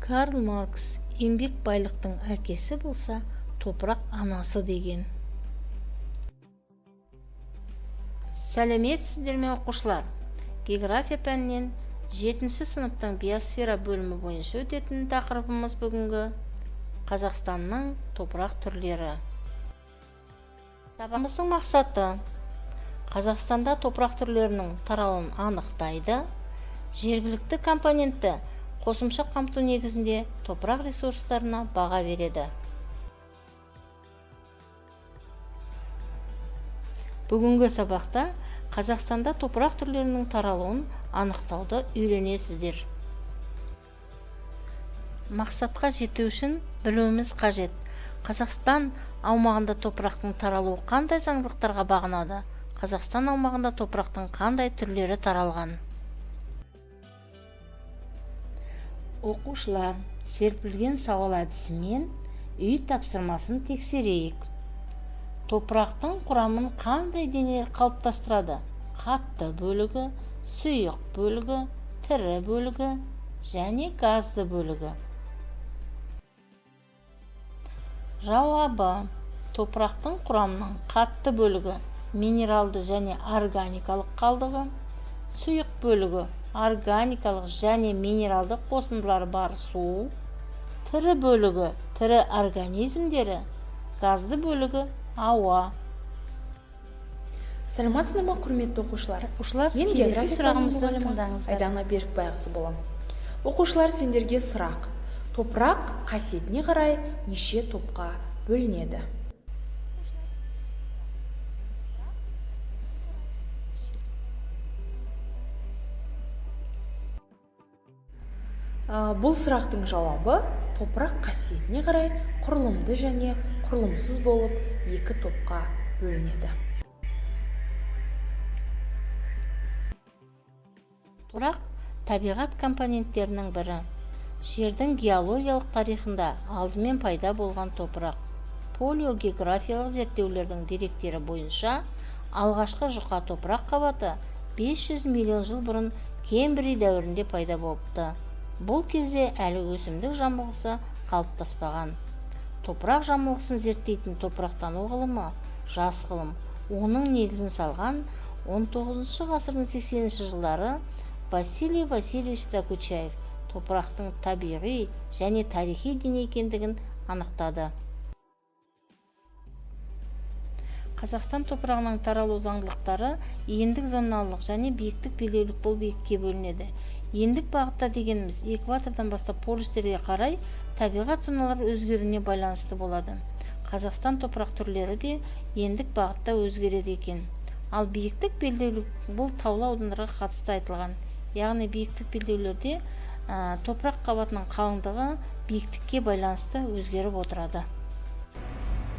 Карл Маркс еңбек байлықтың әкесі болса, топырақ анасы деген. Сәлеметсіздер ме оқушылар? География пәнінен 7-ші сыныптың биосфера бөлімі бойынша өтетін тақырыбымыз бүгінгі Қазақстанның топырақ түрлері. Сабағымыздың мақсаты Қазақстанда топырақ түрлерінің таралуын анықтайды, жергілікті компонентті қосымша қамту негізінде топырақ ресурстарына баға береді. Бүгінгі сабақта Қазақстанда топырақ түрлерінің таралуын анықтауды үйренесіздер. Мақсатқа жету үшін білуіміз қажет. Қазақстан аумағында топырақтың таралуы қандай заңдылықтарға бағынады? Қазақстан аумағында топырақтың қандай түрлері таралған? Оқушылар, серпілген сауал әдісімен үй тапсырмасын тексерейік. Топырақтың құрамын қандай денелер қалыптастырады? Қатты бөлігі, сұйық бөлігі, тірі бөлігі және газды бөлігі. Жауабы: топырақтың құрамының қатты бөлігі минералды және органикалық қалдығы, сұйық бөлігі органикалық және минералды қосындылары бар су, тірі бөлігі тірі организмдері, газды бөлігі ауа. Сәлеметсіздер ме, құрметті оқушылар? Мен география сұрағымызды мұғалімі тыңдаңыздар. Айдана Берікбайқызы боламын. Оқушылар, сендерге сұрақ. Топырақ қасиетіне қарай неше топқа бөлінеді? Бұл сұрақтың жауабы топырақ қасиетіне қарай құрылымды және құрылымсыз болып екі топқа бөлінеді. Топырақ табиғат компоненттерінің бірі. Жердің геологиялық тарихында алдымен пайда болған топырақ. Палеогеографиялық зерттеулердің деректері бойынша алғашқы жұқа топырақ қабаты 500 миллион жыл бұрын Кембрий дәуірінде пайда болыпты. Бұл кезде әлі өсімдік жамылғысы қалыптаспаған. Топырақ жамылғысын зерттейтін топырақтану ғылымы жас ғылым. Оның негізін салған 19 ғасырдың 80-ші жылдары Василий Васильевич Докучаев топырақтың табиғи және тарихи дене екендігін анықтады. Қазақстан топырағының таралу заңдылықтары ендік зоналылық және биіктік белдеулік болып екіге бөлінеді. Ендік бағытта дегеніміз экватордан бастап полюстерге қарай табиғат зоналары өзгеруіне байланысты болады. Қазақстан топырақ түрлері де ендік бағытта өзгереді екен. Ал биіктік белдеулік бұл таулы аудандарға қатысты айтылған. Яғни биіктік белдеулерде топырақ қабатының қалыңдығы биіктікке байланысты өзгеріп отырады.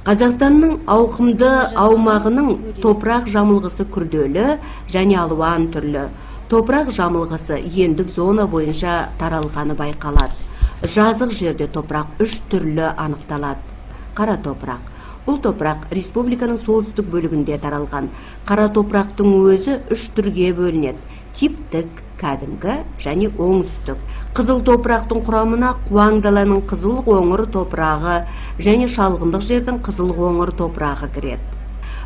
Қазақстанның ауқымды аумағының топырақ жамылғысы күрделі және алуан түрлі. Топырақ жамылғысы ендік зона бойынша таралғаны байқалады. Жазық жерде топырақ үш түрлі анықталады. Қара топырақ. Бұл топырақ республиканың солтүстік бөлігінде таралған. Қара топырақтың өзі үш түрге бөлінеді. Типтік, кәдімгі және оңтүстік. Қызыл топырақтың құрамына Қуаң даланың қызыл қоңыр топырағы және шалғындық жердің қызыл қоңыр топырағы кіреді.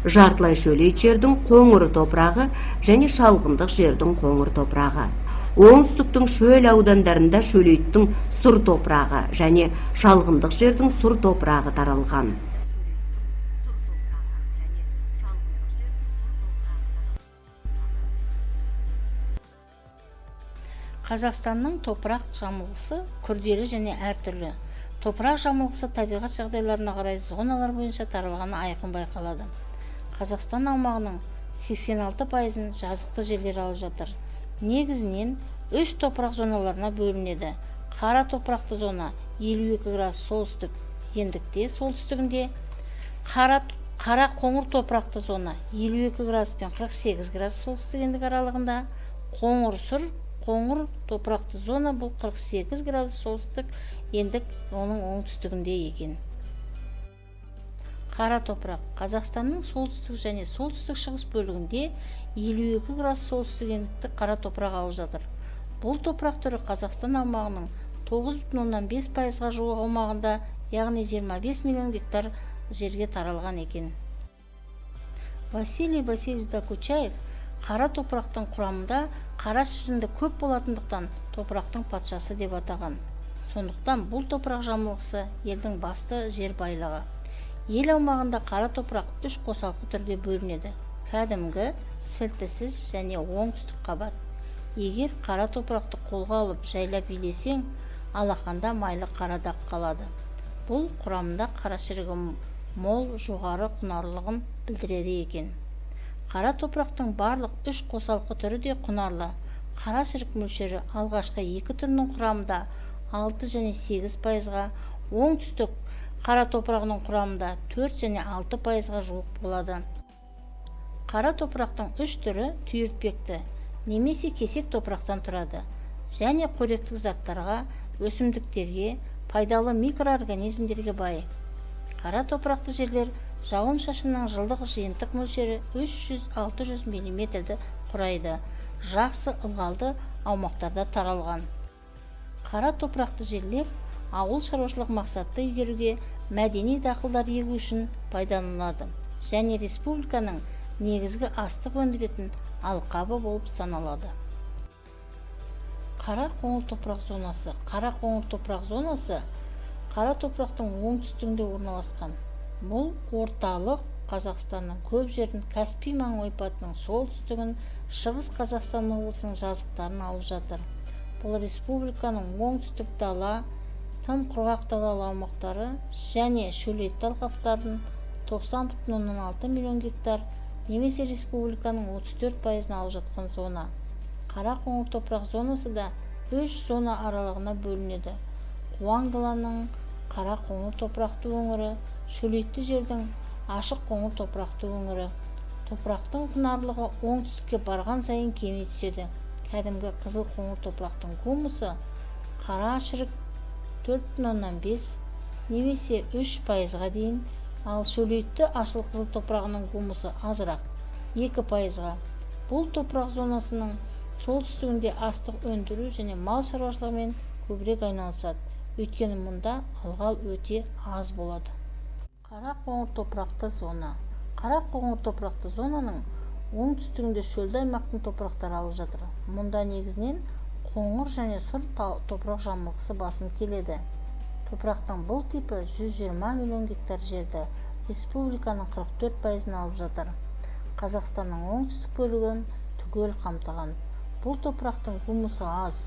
Жартылай шөлейт жердің қоңыр топырағы және шалғындық жердің қоңыр топырағы. Оңтүстіктің шөл аудандарында шөлейттің сұр топырағы және шалғындық жердің сұр топырағы таралған. Қазақстанның топырақ жамылғысы күрделі және әртүрлі. Топырақ жамылғысы табиғат жағдайларына қарай зоналар бойынша таралғаны айқын байқалады. Қазақстан аумағының 86%-ын жазықты жерлер алып жатыр. Негізінен 3 топырақ зоналарына бөлінеді. Қара топырақты зона 52 градус солтүстік ендікте солтүстігінде, қара қоңыр топырақты зона 52 градус пен 48 градус солтүстік ендік аралығында, қоңыр топырақты зона бұл 48 градус солтүстік ендік оның оңтүстігінде екен. Қара топырақ Қазақстанның солтүстік және солтүстік шығыс бөлігінде 52 градус солтүстік ендікті қара топырақ алып жатыр. Бұл топырақ түрі Қазақстан аумағының 9,5%-ға жуық аумағында, яғни 25 миллион гектар жерге таралған екен. Василий Васильевич Докучаев қара топырақтың құрамында қара шірінді көп болатындықтан топырақтың патшасы деп атаған. Сондықтан бұл топырақ жамылғысы елдің басты жер байлығы. Ел аумағында қара топырақ 3 қосалқы түрге бөлінеді: кәдімгі, сілтісіз және оңтүстік қабат. Егер қара топырақты қолға алып жайлап билесең, алақанда майлы қара дақ қалады. Бұл құрамында қара шірігі мол, жоғары құнарлығын білдіреді екен. Қара топырақтың барлық 3 қосалқы түрі де құнарлы. Қара шірік мөлшері алғашқы 2 түрінің құрамында 6 және 8%-ға, оңтүстік қара топырағының құрамында 4 және 6%-ға жуық болады. Қара топырақтың 3 түрі түйіртпекті немесе кесек топырақтан тұрады және қоректік заттарға, өсімдіктерге, пайдалы микроорганизмдерге бай. Қара топырақты жерлер жауын-шашынның жылдық жиынтық мөлшері 300-600 мм-ді құрайды. Жақсы ылғалды аумақтарда таралған. Қара топырақты жерлер ауыл шаруашылық мақсатты игеруге, мәдени дақылдар егу үшін пайдаланылады және республиканың негізгі астық өндіретін алқабы болып саналады. Қара қоңыр топырақ зонасы. Қара қоңыр топырақ зонасы қара топырақтың оңтүстігінде орналасқан. Бұл орталық Қазақстанның көп жерін, Каспий маңы ойпатының солтүстігін, шығыс Қазақстан облысының жазықтарын алып жатыр. Бұл республиканың оңтүстік дала, тым құрғақ далалы аумақтары және шөлейтті алқаптардың 90,6 миллион гектар немесе республиканың 34%-ын алып жатқан зона. Қара қоңыр топырақ зонасы да 3 зона аралығына бөлінеді: қуаң даланың қара қоңыр топырақты өңірі, шөлейтті жердің ашық қоңыр топырақты өңірі. Топырақтың құнарлығы оңтүстікке барған сайын кеми түседі. Кәдімгі қызыл қоңыр топырақтың гумусы қара шірік 4,5 немесе 3%-ға дейін, ал шөлейтті ашыл қызыл топырағының гумусы азырақ 2%-ға. Бұл топырақ зонасының солтүстігінде астық өндіру және мал шаруашылығымен көбірек айналысады, өйткені мұнда ылғал өте аз болады. Қара қоңыр топырақты зона. Қара қоңыр топырақты зонаның оңтүстігінде шөлді аймақтың топырақтары алып жатыр. Мұнда негізінен қоңыр және сұр топырақ жамылғысы басым келеді. Топырақтың бұл типі 120 миллион гектар жерді, республиканың 44%-ын алып жатыр. Қазақстанның оңтүстік бөлігін түгел қамтыған. Бұл топырақтың гумусы аз,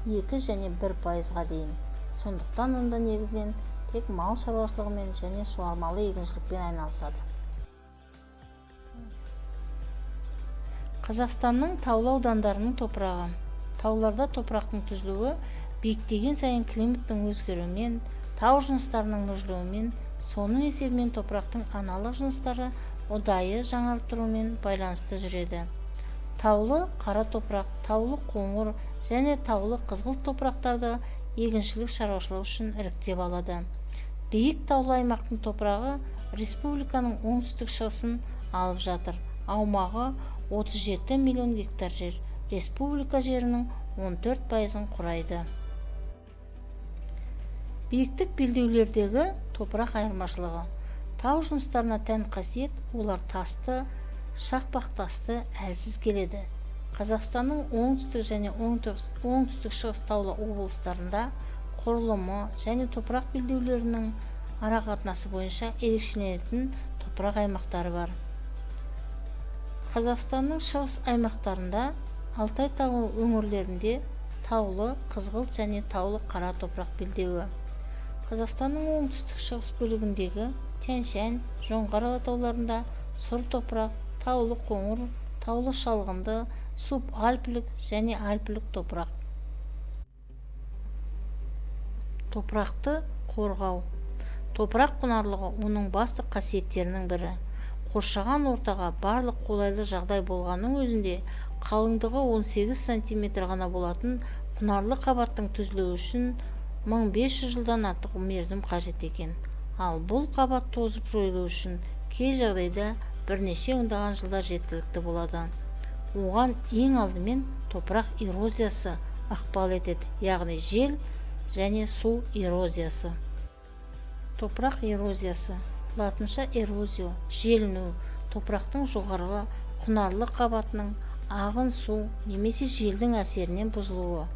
2 және 1%-ға дейін. Сондықтан онда негізінен тек мал шаруашылығымен және суармалы егіншілікпен айналысады. Қазақстанның таулы аудандарының топырағы. Тауларда топырақтың түзілуі биіктеген сайын климаттың өзгеруімен, тау жыныстарының мүжілуімен, соның есебімен топырақтың аналық жыныстары ұдайы жаңартырумен байланысты жүреді. Таулы қара топырақ, таулы қоңыр және таулы қызғылт топырақтарды егіншілік шаруашылық үшін іріктеп алады. Биік таулы аймақтың топырағы республиканың оңтүстік шығысын алып жатыр. Аумағы 37 миллион гектар жер, республика жерінің 14%-ын құрайды. Биіктік белдеулердегі топырақ айырмашылығы. Тау жыныстарына тән қасиет, олар тасты, шақпақтасты, әлсіз келеді. Қазақстанның оңтүстік және оңтүстік шығыс таулы облыстарында құрылымы және топырақ белдеулерінің арақатынасы бойынша ерекшеленетін топырақ аймақтары бар. Қазақстанның шығыс аймақтарында Алтай тауы өңірлерінде таулы, қызғылт және таулы қара топырақ белдеуі. Қазақстанның оңтүстік шығыс бөлігіндегі Тянь-Шань, Жоңғар алатауларында сұр топырақ, таулы қоңыр, таулы шалғынды, субальпілік және альпілік топырақ. Топырақты қорғау. Топырақ құнарлығы оның басты қасиеттерінің бірі. Қоршаған ортаға барлық қолайлы жағдай болғанның өзінде қалыңдығы 18 см ғана болатын құнарлы қабаттың түзілуі үшін 1500 жылдан артық мерзім қажет екен. Ал бұл қабат тозып жойылу үшін кей жағдайда бірнеше ондаған жылдар жеткілікті болады. Оған ең алдымен топырақ эрозиясы ықпал етеді, яғни жел және су эрозиясы. Топырақ эрозиясы, латынша эрозио, желіну, топырақтың жоғарғы құнарлы қабатының ағын су немесе желдің әсерінен бұзылуы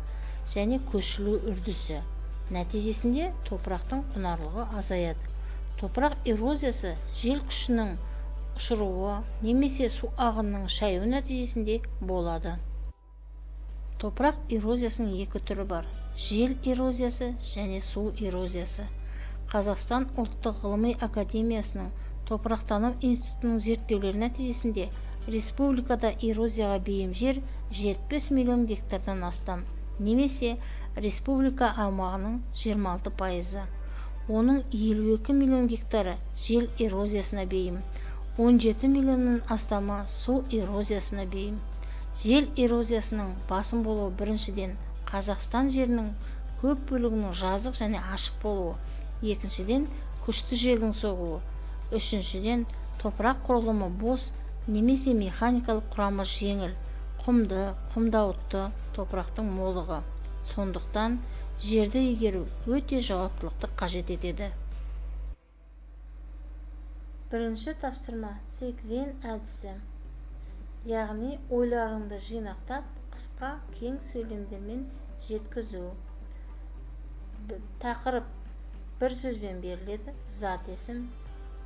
және көшілу үрдісі. Нәтижесінде топырақтың құнарлығы азаяды. Топырақ эрозиясы жел күшінің ұшыруы немесе су ағынының шаюы нәтижесінде болады. Топырақ эрозиясының екі түрі бар: жел эрозиясы және су эрозиясы. Қазақстан ұлттық ғылыми академиясының топырақтану институтының зерттеулері нәтижесінде республикада эрозияға бейім жер 70 миллион гектардан астам, немесе республика аумағының 26%. Оның 52 миллион гектары жел эрозиясына бейім, 17 миллионнан астамы су эрозиясына бейім. Жел эрозиясының басым болуы біріншіден Қазақстан жерінің көп бөлігінің жазық және ашық болуы, екіншіден күшті желдің соғуы, үшіншіден топырақ құрылымы бос немесе механикалық құрамы жеңіл, құмды, құмдауытты топырақтың молығы. Сондықтан жерді игеру өте жауаптылықты қажет етеді. Бірінші тапсырма секвен әдісі, яғни ойларыңды жинақтап, қысқа, кең сөйлемдермен жеткізу. Тақырып бір сөзбен беріледі: зат есім.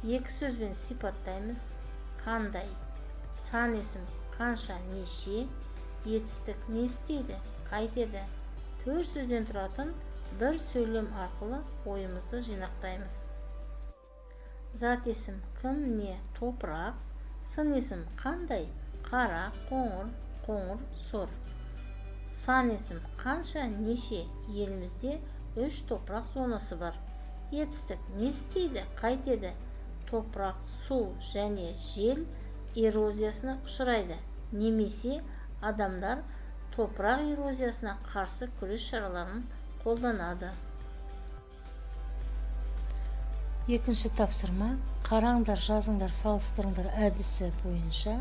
Екі сөзбен сипаттаймыз: қандай, сан есім, қанша, неше, етістік, не істейді, қайтеді. Төрт сөзден тұратын бір сөйлем арқылы ойымызды жинақтаймыз. Зат есім кім, не, топырақ. Сын есім қандай, қара, қоңыр, қоңыр, сұр. Сан есім қанша, неше. Елімізде 3 топырақ зонасы бар. Етістік не істейді, қайтеді. Топырақ, су және жел эрозиясына ұшырайды, немесе адамдар топырақ эрозиясына қарсы күрес шараларын қолданады. Екінші тапсырма қараңдар, жазыңдар, салыстырыңдар әдісі бойынша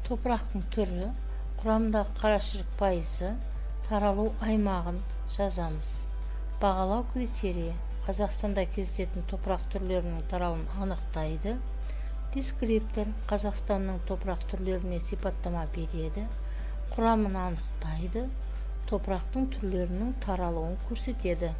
топырақтың түрі, құрамындағы қарашірік пайызы, таралу аймағын жазамыз. Бағалау критерийі: Қазақстанда кездесетін топырақ түрлерінің тарауын анықтайды. Дескриптор: Қазақстанның топырақ түрлеріне сипаттама береді, құрамын анықтайды, топырақтың түрлерінің таралуын көрсетеді.